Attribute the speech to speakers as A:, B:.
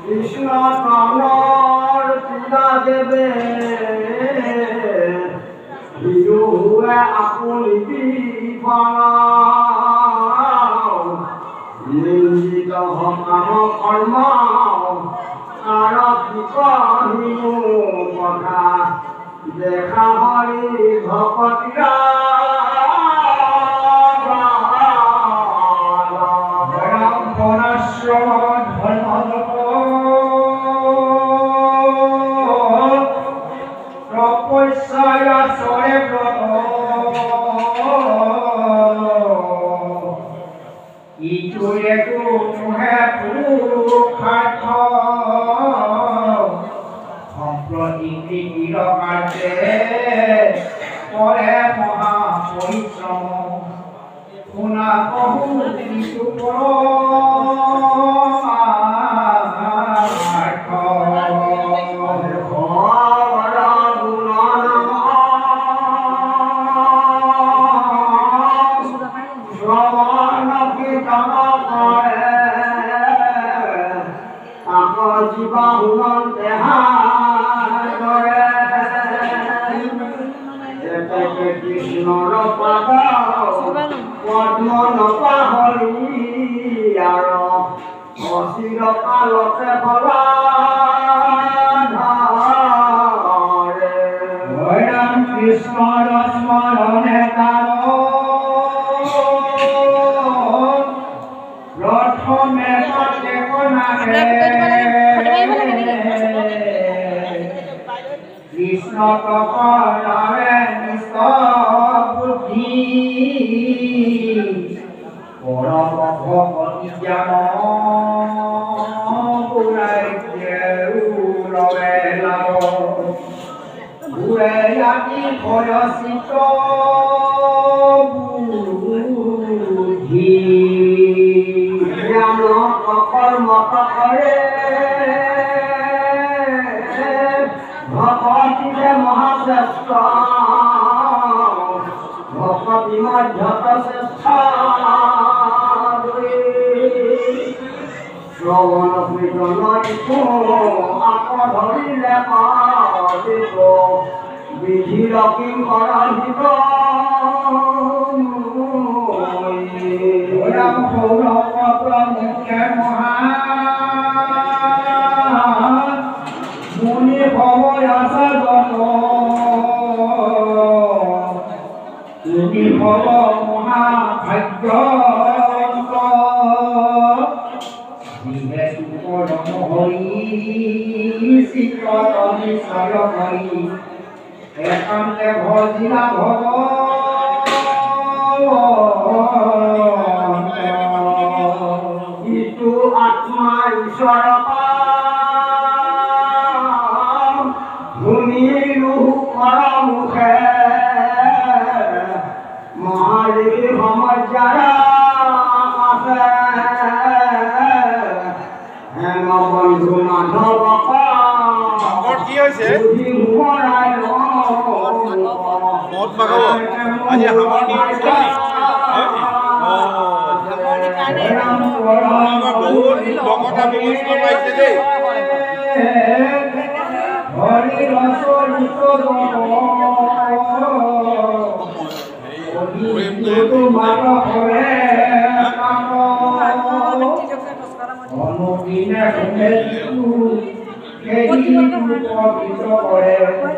A: কৃষ্ণ কামর পূজা দেবে হিরুয়ে আপনি নিন্দিত হকাম কর্ম আর কি কহিনু কথা দেখা হরি ভকতিরা শুনা কহু কিছু জীবা হুন দেহা কৃষ্ণর পাদ পদ্ম নপাহৰি আর অচির কালতে ভবা রাম কৃষ্ণর স্মরণে কার প্রথমে তাকে কোনারে কৃষ্ণ কপরে নিষ্ঠ বুদ্ধি পরম ভক্তি জ্ঞান ভয়সিত বুদ্ধি জ্ঞান কর্ম করে ভকতিরে মহাশ্রেষ্ঠ ভকতি মধ্যত শ্রেষ্ঠ শ্রবণ কীর্তন আপ ধরিলে পাদিব বিধির কিঙ্কর দিব মুখ্য মহা মুনি ভবয় সাধন তুমি ভব মহাভাগ্য পরম হরি শিখর নিশ্চয় হরি একান্তে ভজিলা ভব ইটো আত্মা ঈশ্বর ভূমিরু মুখে মহাদেবী ভমজারা হেম বন্ধু মাধব
B: কি হয়েছে মত মাগাব আজি হামৰ বহুত ভকতা ব্যৱস্থ পাইছে দেই হৰি ৰসৰিত তোমাৰ হৰে কাম অনুদিনে শুনে সেই পবিত্ৰ কৰে।